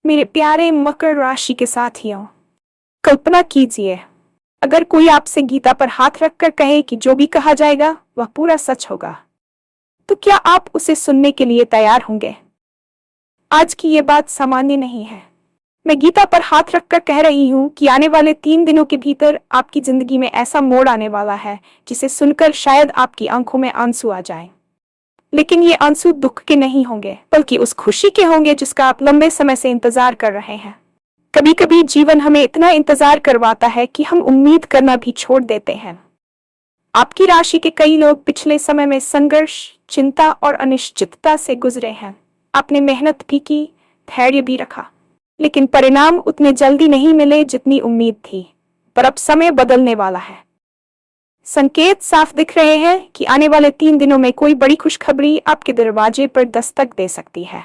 मेरे प्यारे मकर राशि के साथियों, कल्पना कीजिए अगर कोई आपसे गीता पर हाथ रखकर कहे कि जो भी कहा जाएगा वह पूरा सच होगा, तो क्या आप उसे सुनने के लिए तैयार होंगे? आज की ये बात सामान्य नहीं है। मैं गीता पर हाथ रखकर कह रही हूँ कि आने वाले 3 दिनों के भीतर आपकी जिंदगी में ऐसा मोड़ आने वाला है जिसे सुनकर शायद आपकी आंखों में आंसू आ जाएं। लेकिन ये आंसू दुख के नहीं होंगे, बल्कि उस खुशी के होंगे जिसका आप लंबे समय से इंतजार कर रहे हैं। कभी कभी जीवन हमें इतना इंतजार करवाता है कि हम उम्मीद करना भी छोड़ देते हैं। आपकी राशि के कई लोग पिछले समय में संघर्ष, चिंता और अनिश्चितता से गुजरे हैं। आपने मेहनत भी की, धैर्य भी रखा, लेकिन परिणाम उतने जल्दी नहीं मिले जितनी उम्मीद थी। पर अब समय बदलने वाला है। संकेत साफ दिख रहे हैं कि आने वाले 3 दिनों में कोई बड़ी खुशखबरी आपके दरवाजे पर दस्तक दे सकती है।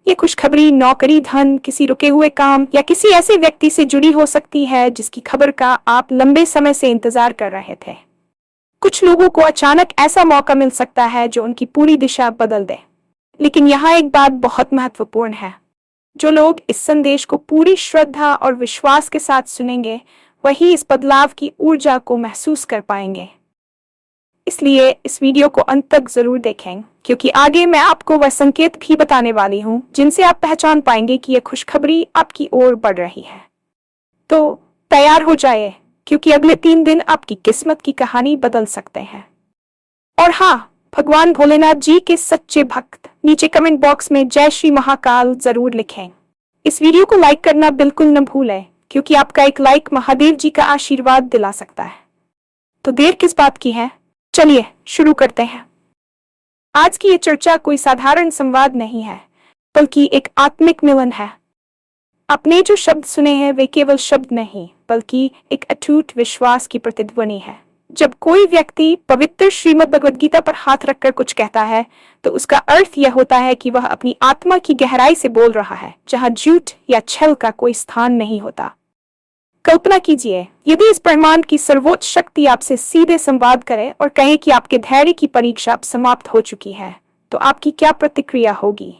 ये खुशखबरी नौकरी, धन, किसी रुके हुए काम या किसी ऐसे व्यक्ति से जुड़ी हो सकती है जिसकी खबर का आप लंबे समय से इंतजार कर रहे थे। कुछ लोगों को अचानक ऐसा मौका मिल सकता है जो उनकी पूरी दिशा बदल दे। लेकिन यहाँ एक बात बहुत महत्वपूर्ण है। जो लोग इस संदेश को पूरी श्रद्धा और विश्वास के साथ सुनेंगे, वही इस बदलाव की ऊर्जा को महसूस कर पाएंगे। इसलिए इस वीडियो को अंत तक जरूर देखें, क्योंकि आगे मैं आपको वह संकेत भी बताने वाली हूँ जिनसे आप पहचान पाएंगे कि यह खुशखबरी आपकी ओर बढ़ रही है। तो तैयार हो जाइए, क्योंकि अगले 3 दिन आपकी किस्मत की कहानी बदल सकते हैं। और हाँ, भगवान भोलेनाथ जी के सच्चे भक्त नीचे कमेंट बॉक्स में जय श्री महाकाल जरूर लिखें। इस वीडियो को लाइक करना बिल्कुल न भूलें, क्योंकि आपका एक लाइक महादेव जी का आशीर्वाद दिला सकता है। तो देर किस बात की है, चलिए शुरू करते हैं। आज की ये चर्चा कोई साधारण संवाद नहीं है, बल्कि एक आत्मिक मिलन है। आपने जो शब्द सुने हैं वे केवल शब्द नहीं, बल्कि एक अटूट विश्वास की प्रतिध्वनि है। जब कोई व्यक्ति पवित्र श्रीमद् भगवद गीता पर हाथ रखकर कुछ कहता है, तो उसका अर्थ यह होता है कि वह अपनी आत्मा की गहराई से बोल रहा है, जहां झूठ या छल का कोई स्थान नहीं होता। कल्पना कीजिए, यदि इस ब्रह्मांड की सर्वोच्च शक्ति आपसे सीधे संवाद करे और कहे कि आपके धैर्य की परीक्षा अब समाप्त हो चुकी है, तो आपकी क्या प्रतिक्रिया होगी?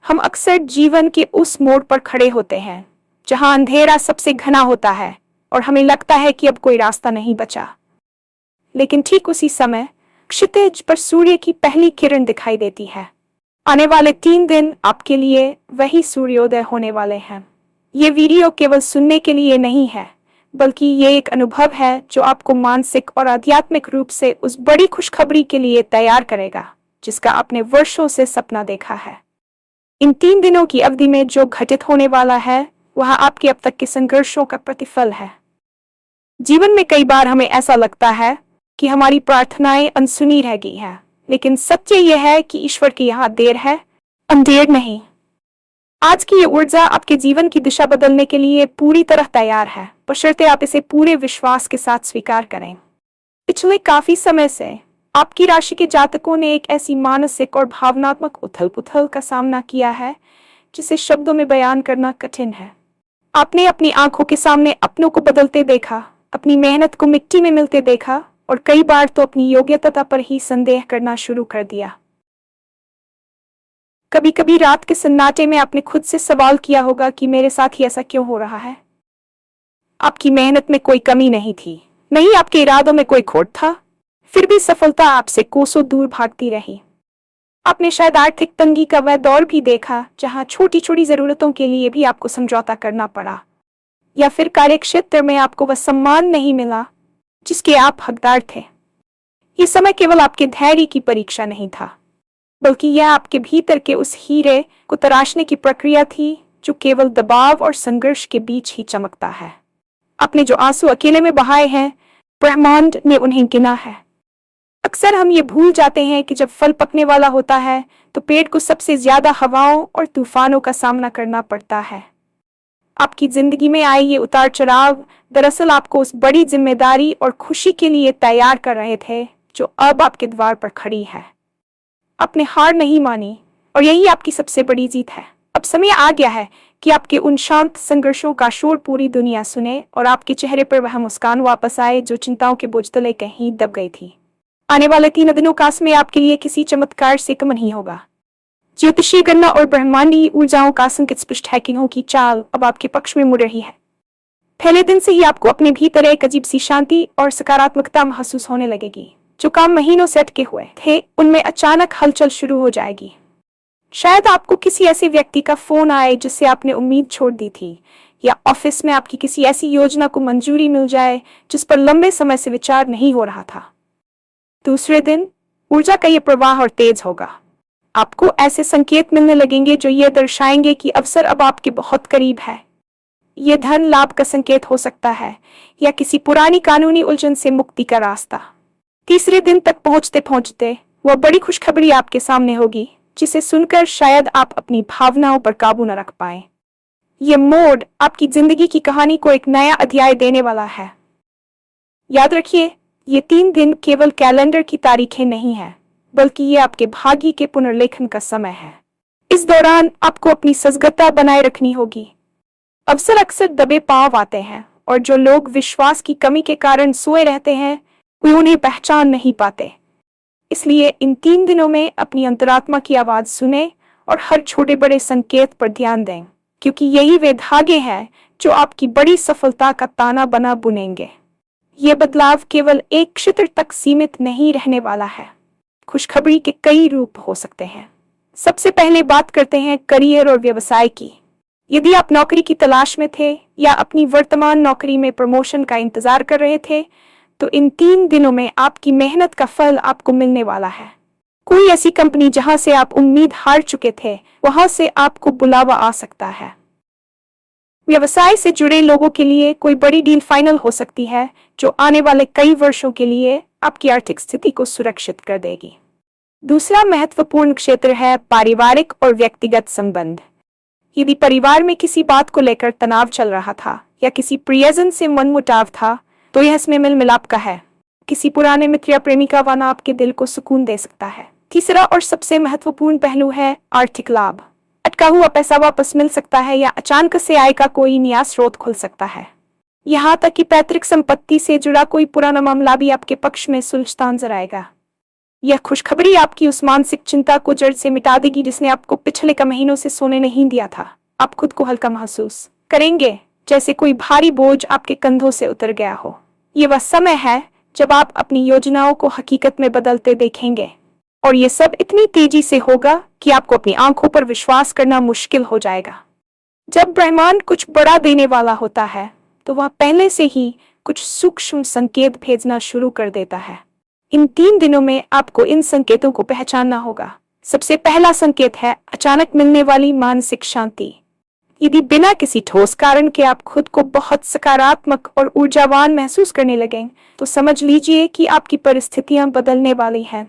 हम अक्सर जीवन के उस मोड़ पर खड़े होते हैं जहां अंधेरा सबसे घना होता है और हमें लगता है कि अब कोई रास्ता नहीं बचा। लेकिन ठीक उसी समय क्षितिज पर सूर्य की पहली किरण दिखाई देती है। आने वाले 3 दिन आपके लिए वही सूर्योदय होने वाले हैं। ये वीडियो केवल सुनने के लिए नहीं है, बल्कि ये एक अनुभव है जो आपको मानसिक और आध्यात्मिक रूप से उस बड़ी खुशखबरी के लिए तैयार करेगा जिसका आपने वर्षों से सपना देखा है। इन 3 दिनों की अवधि में जो घटित होने वाला है, वह आपके अब तक के संघर्षों का प्रतिफल है। जीवन में कई बार हमें ऐसा लगता है कि हमारी प्रार्थनाएं अनसुनी रह गई हैं, लेकिन सत्य यह है कि ईश्वर की यहाँ देर है, अंधेर नहीं। आज की ये ऊर्जा आपके जीवन की दिशा बदलने के लिए पूरी तरह तैयार है, बशर्ते आप इसे पूरे विश्वास के साथ स्वीकार करें। पिछले काफी समय से आपकी राशि के जातकों ने एक ऐसी मानसिक और भावनात्मक उथल-पुथल का सामना किया है जिसे शब्दों में बयान करना कठिन है। आपने अपनी आंखों के सामने अपनों को बदलते देखा, अपनी मेहनत को मिट्टी में मिलते देखा और कई बार तो अपनी योग्यता पर ही संदेह करना शुरू कर दिया। कभी कभी रात के सन्नाटे में आपने खुद से सवाल किया होगा कि मेरे साथ ही ऐसा क्यों हो रहा है। आपकी मेहनत में कोई कमी नहीं थी, नहीं आपके इरादों में कोई खोट था, फिर भी सफलता आपसे कोसों दूर भागती रही। आपने शायद आर्थिक तंगी का वह दौर भी देखा जहां छोटी छोटी जरूरतों के लिए भी आपको समझौता करना पड़ा, या फिर कार्यक्षेत्र में आपको वह सम्मान नहीं मिला जिसके आप हकदार थे। ये समय केवल आपके धैर्य की परीक्षा नहीं था, बल्कि यह आपके भीतर के उस हीरे को तराशने की प्रक्रिया थी जो केवल दबाव और संघर्ष के बीच ही चमकता है। आपने जो आंसू अकेले में बहाए हैं, ब्रह्मांड ने उन्हें गिना है। अक्सर हम ये भूल जाते हैं कि जब फल पकने वाला होता है तो पेड़ को सबसे ज्यादा हवाओं और तूफानों का सामना करना पड़ता है। आपकी जिंदगी में आए ये उतार चढ़ाव दरअसल आपको उस बड़ी जिम्मेदारी और खुशी के लिए तैयार कर रहे थे जो अब आपके द्वार पर खड़ी है। आपने हार नहीं मानी और यही आपकी सबसे बड़ी जीत है। अब समय आ गया है कि आपके उन शांत संघर्षों का शोर पूरी दुनिया सुने और आपके चेहरे पर वह मुस्कान वापस आए जो चिंताओं के बोझ तले कहीं दब गई थी। आने वाले 3 दिनों का समय आपके लिए किसी चमत्कार से कम नहीं होगा। ज्योतिषीय गणना और ब्रह्मांडीय ऊर्जाओं का संकेत स्पष्ट है कि की चाल अब आपके पक्ष में मुड़ रही है। पहले दिन से ही आपको अपने भीतर एक अजीब सी शांति और सकारात्मकता महसूस होने लगेगी। जो काम महीनों से अटके हुए थे उनमें अचानक हलचल शुरू हो जाएगी। शायद आपको किसी ऐसे व्यक्ति का फोन आए जिससे आपने उम्मीद छोड़ दी थी, या ऑफिस में आपकी किसी ऐसी योजना को मंजूरी मिल जाए जिस पर लंबे समय से विचार नहीं हो रहा था। दूसरे दिन ऊर्जा का यह प्रवाह और तेज होगा। आपको ऐसे संकेत मिलने लगेंगे जो ये दर्शाएंगे कि अवसर अब आपके बहुत करीब है। यह धन लाभ का संकेत हो सकता है या किसी पुरानी कानूनी उलझन से मुक्ति का रास्ता। तीसरे दिन तक पहुंचते पहुंचते वह बड़ी खुशखबरी आपके सामने होगी जिसे सुनकर शायद आप अपनी भावनाओं पर काबू न रख पाए। यह मोड़ आपकी जिंदगी की कहानी को एक नया अध्याय देने वाला है। याद रखिए, ये 3 दिन केवल कैलेंडर की तारीखें नहीं है, बल्कि ये आपके भाग्य के पुनर्लेखन का समय है। इस दौरान आपको अपनी सजगता बनाए रखनी होगी। अवसर अक्सर दबे पांव आते हैं और जो लोग विश्वास की कमी के कारण सोए रहते हैं वे उन्हें पहचान नहीं पाते। इसलिए इन 3 दिनों में अपनी अंतरात्मा की आवाज सुने और हर छोटे बड़े संकेत पर ध्यान दें, क्योंकि यही वे धागे हैं जो आपकी बड़ी सफलता का ताना बना बुनेंगे। ये बदलाव केवल एक क्षेत्र तक सीमित नहीं रहने वाला है। खुशखबरी के कई रूप हो सकते हैं। सबसे पहले बात करते हैं करियर और व्यवसाय की। यदि आप नौकरी की तलाश में थे या अपनी वर्तमान नौकरी में प्रमोशन का इंतजार कर रहे थे, तो इन 3 दिनों में आपकी मेहनत का फल आपको मिलने वाला है। कोई ऐसी कंपनी जहां से आप उम्मीद हार चुके थे, वहां से आपको बुलावा आ सकता है। व्यवसाय से जुड़े लोगों के लिए कोई बड़ी डील फाइनल हो सकती है जो आने वाले कई वर्षों के लिए आपकी आर्थिक स्थिति को सुरक्षित कर देगी। दूसरा महत्वपूर्ण क्षेत्र है पारिवारिक और व्यक्तिगत संबंध। यदि परिवार में किसी बात को लेकर तनाव चल रहा था या किसी प्रियजन से मनमुटाव था, तो यह इसमें मिल मिलाप का है। किसी पुराने मित्र या प्रेमिका वाना आपके दिल को सुकून दे सकता है। तीसरा और सबसे महत्वपूर्ण पहलू है आर्थिक लाभ। अटका हुआ पैसा वापस मिल सकता है या अचानक से आय का कोई नया स्रोत खुल सकता है। यहाँ तक कि पैतृक संपत्ति से जुड़ा कोई पुराना मामला भी आपके पक्ष में सुलझता नजर आएगा। यह खुशखबरी आपकी उस मानसिक चिंता को जड़ से मिटा देगी जिसने आपको पिछले कई महीनों से सोने नहीं दिया था। आप खुद को हल्का महसूस करेंगे, जैसे कोई भारी बोझ आपके कंधों से उतर गया हो। ये वह समय है जब आप अपनी योजनाओं को हकीकत में बदलते देखेंगे, और ये सब इतनी तेजी से होगा कि आपको अपनी आंखों पर विश्वास करना मुश्किल हो जाएगा। जब ब्रह्मांड कुछ बड़ा देने वाला होता है, तो वह पहले से ही कुछ सूक्ष्म संकेत भेजना शुरू कर देता है। इन 3 दिनों में आपको इन संकेतों को पहचानना होगा। सबसे पहला संकेत है अचानक मिलने वाली मानसिक शांति। यदि बिना किसी ठोस कारण के आप खुद को बहुत सकारात्मक और ऊर्जावान महसूस करने लगें, तो समझ लीजिए कि आपकी परिस्थितियां बदलने वाली हैं।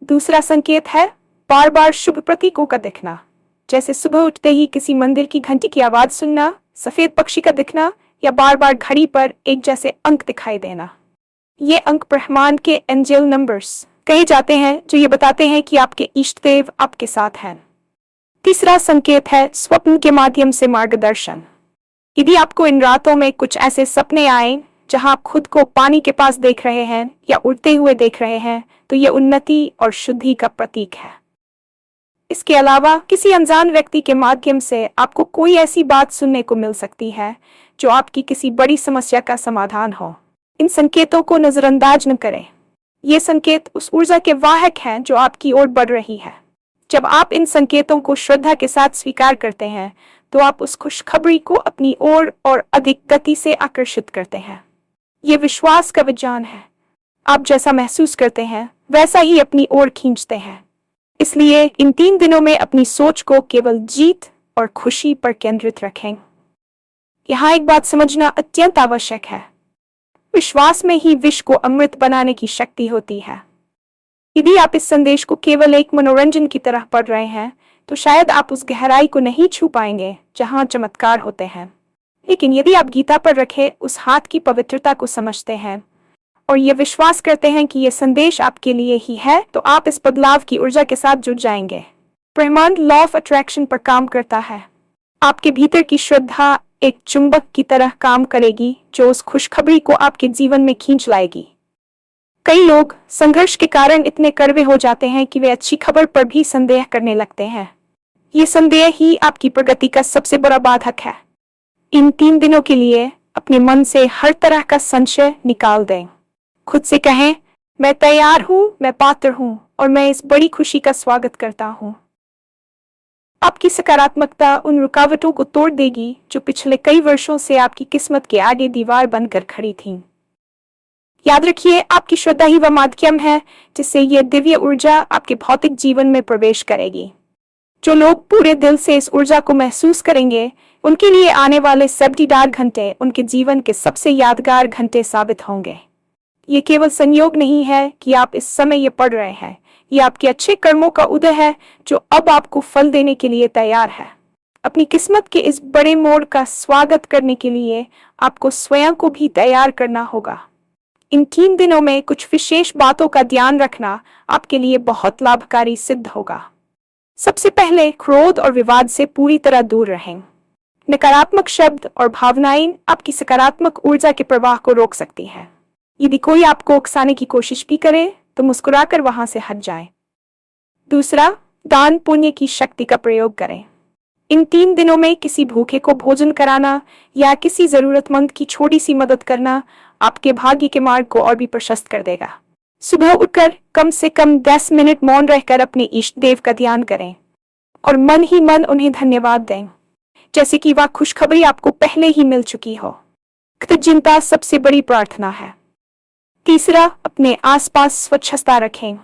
दूसरा संकेत है बार बार शुभ प्रतीकों का दिखना, जैसे सुबह उठते ही किसी मंदिर की घंटी की आवाज सुनना, सफेद पक्षी का दिखना, या बार बार घड़ी पर एक जैसे अंक दिखाई देना। ये अंक ब्रह्मांड के एंजल नंबर्स कहे जाते हैं, जो ये बताते हैं कि आपके इष्ट देव आपके साथ हैं। तीसरा संकेत है स्वप्न के माध्यम से मार्गदर्शन। यदि आपको इन रातों में कुछ ऐसे सपने आए जहां आप खुद को पानी के पास देख रहे हैं या उड़ते हुए देख रहे हैं, तो ये उन्नति और शुद्धि का प्रतीक है। इसके अलावा किसी अनजान व्यक्ति के माध्यम से आपको कोई ऐसी बात सुनने को मिल सकती है जो आपकी किसी बड़ी समस्या का समाधान हो। इन संकेतों को नजरअंदाज न करें। ये संकेत उस ऊर्जा के वाहक हैं जो आपकी ओर बढ़ रही है। जब आप इन संकेतों को श्रद्धा के साथ स्वीकार करते हैं, तो आप उस खुशखबरी को अपनी ओर और अधिक गति से आकर्षित करते हैं। ये विश्वास का विज्ञान है। आप जैसा महसूस करते हैं वैसा ही अपनी ओर खींचते हैं। इसलिए इन 3 दिनों में अपनी सोच को केवल जीत और खुशी पर केंद्रित रखें। यहाँ एक बात समझना अत्यंत आवश्यक है। विश्वास में ही विष को अमृत बनाने की शक्ति होती है। यदि आप इस संदेश को केवल एक मनोरंजन की तरह पढ़ रहे हैं, तो शायद आप उस गहराई को नहीं छू पाएंगे जहां चमत्कार होते हैं। लेकिन यदि आप गीता पर रखे उस हाथ की पवित्रता को समझते हैं और ये विश्वास करते हैं कि ये संदेश आपके लिए ही है, तो आप इस बदलाव की ऊर्जा के साथ जुड़ जाएंगे। ब्रह्मांड लॉ ऑफ अट्रैक्शन पर काम करता है। आपके भीतर की श्रद्धा एक चुंबक की तरह काम करेगी जो उस खुशखबरी को आपके जीवन में खींच लाएगी। कई लोग संघर्ष के कारण इतने कड़वे हो जाते हैं कि वे अच्छी खबर पर भी संदेह करने लगते हैं। ये संदेह ही आपकी प्रगति का सबसे बड़ा बाधक है। इन 3 दिनों के लिए अपने मन से हर तरह का संशय निकाल दें। खुद से कहें, मैं तैयार हूं, मैं पात्र हूं और मैं इस बड़ी खुशी का स्वागत करता हूं। आपकी सकारात्मकता उन रुकावटों को तोड़ देगी जो पिछले कई वर्षों से आपकी किस्मत के आगे दीवार बनकर खड़ी थीं। याद रखिए, आपकी श्रद्धा ही वह माध्यम है जिससे यह दिव्य ऊर्जा आपके भौतिक जीवन में प्रवेश करेगी। जो लोग पूरे दिल से इस ऊर्जा को महसूस करेंगे, उनके लिए आने वाले 70 घंटे उनके जीवन के सबसे यादगार घंटे साबित होंगे। ये केवल संयोग नहीं है कि आप इस समय ये पढ़ रहे हैं, ये आपके अच्छे कर्मों का उदय है जो अब आपको फल देने के लिए तैयार है। अपनी किस्मत के इस बड़े मोड़ का स्वागत करने के लिए आपको स्वयं को भी तैयार करना होगा। इन 3 दिनों में कुछ विशेष बातों का ध्यान रखना आपके लिए बहुत लाभकारी सिद्ध होगा। सबसे पहले, क्रोध और विवाद से पूरी तरह दूर रहें। नकारात्मक शब्द और भावनाएं आपकी सकारात्मक ऊर्जा के प्रवाह को रोक सकती हैं। यदि कोई आपको उकसाने की कोशिश भी करे तो मुस्कुराकर वहां से हट जाएं। दूसरा, दान पुण्य की शक्ति का प्रयोग करें। इन 3 दिनों में किसी भूखे को भोजन कराना या किसी जरूरतमंद की छोटी सी मदद करना आपके भाग्य के मार्ग को और भी प्रशस्त कर देगा। सुबह उठकर कम से कम 10 मिनट मौन रहकर अपने इष्ट देव का ध्यान करें और मन ही मन उन्हें धन्यवाद दें, जैसे कि वह खुशखबरी आपको पहले ही मिल चुकी हो। कृतज्ञता सबसे बड़ी प्रार्थना है। तीसरा, अपने आसपास स्वच्छता रखें।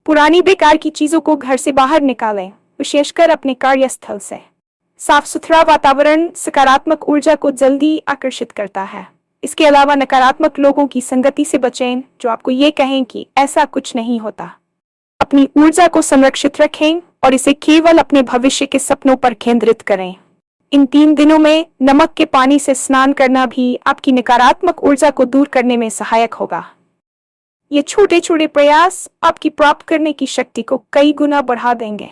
पुरानी बेकार की चीजों को घर से बाहर निकालें, विशेषकर अपने कार्यस्थल से। साफ सुथरा वातावरण सकारात्मक ऊर्जा को जल्दी आकर्षित करता है। इसके अलावा नकारात्मक लोगों की संगति से बचें जो आपको ये कहें कि ऐसा कुछ नहीं होता। अपनी ऊर्जा को संरक्षित रखें और इसे केवल अपने भविष्य के सपनों पर केंद्रित करें। इन 3 दिनों में नमक के पानी से स्नान करना भी आपकी नकारात्मक ऊर्जा को दूर करने में सहायक होगा। ये छोटे छोटे प्रयास आपकी प्राप्त करने की शक्ति को कई गुना बढ़ा देंगे।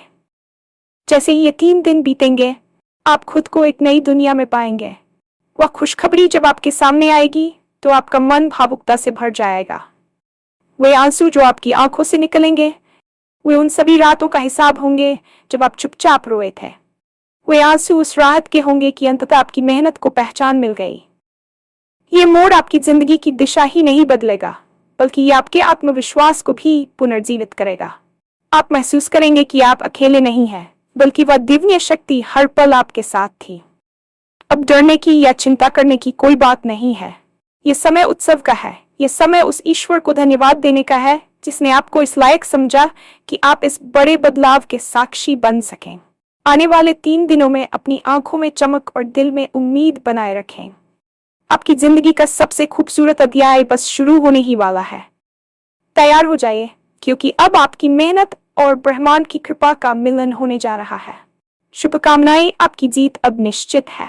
जैसे ही ये 3 दिन बीतेंगे, आप खुद को एक नई दुनिया में पाएंगे। वह खुशखबरी जब आपके सामने आएगी तो आपका मन भावुकता से भर जाएगा। वे आंसू जो आपकी आंखों से निकलेंगे, वे उन सभी रातों का हिसाब होंगे जब आप चुपचाप रोए थे। वे आंसू उस राहत के होंगे कि अंततः आपकी मेहनत को पहचान मिल गई। ये मोड़ आपकी जिंदगी की दिशा ही नहीं बदलेगा, बल्कि ये आपके आत्मविश्वास को भी पुनर्जीवित करेगा। आप महसूस करेंगे कि आप अकेले नहीं हैं, बल्कि वह दिव्य शक्ति हर पल आपके साथ थी। अब डरने की या चिंता करने की कोई बात नहीं है। ये समय उत्सव का है। ये समय उस ईश्वर को धन्यवाद देने का है जिसने आपको इस लायक समझा कि आप इस बड़े बदलाव के साक्षी बन सकें। आने वाले 3 दिनों में अपनी आंखों में चमक और दिल में उम्मीद बनाए रखें। आपकी जिंदगी का सबसे खूबसूरत अध्याय बस शुरू होने ही वाला है। तैयार हो जाइए, क्योंकि अब आपकी मेहनत और ब्रह्मांड की कृपा का मिलन होने जा रहा है। शुभकामनाएं, आपकी जीत अब निश्चित है।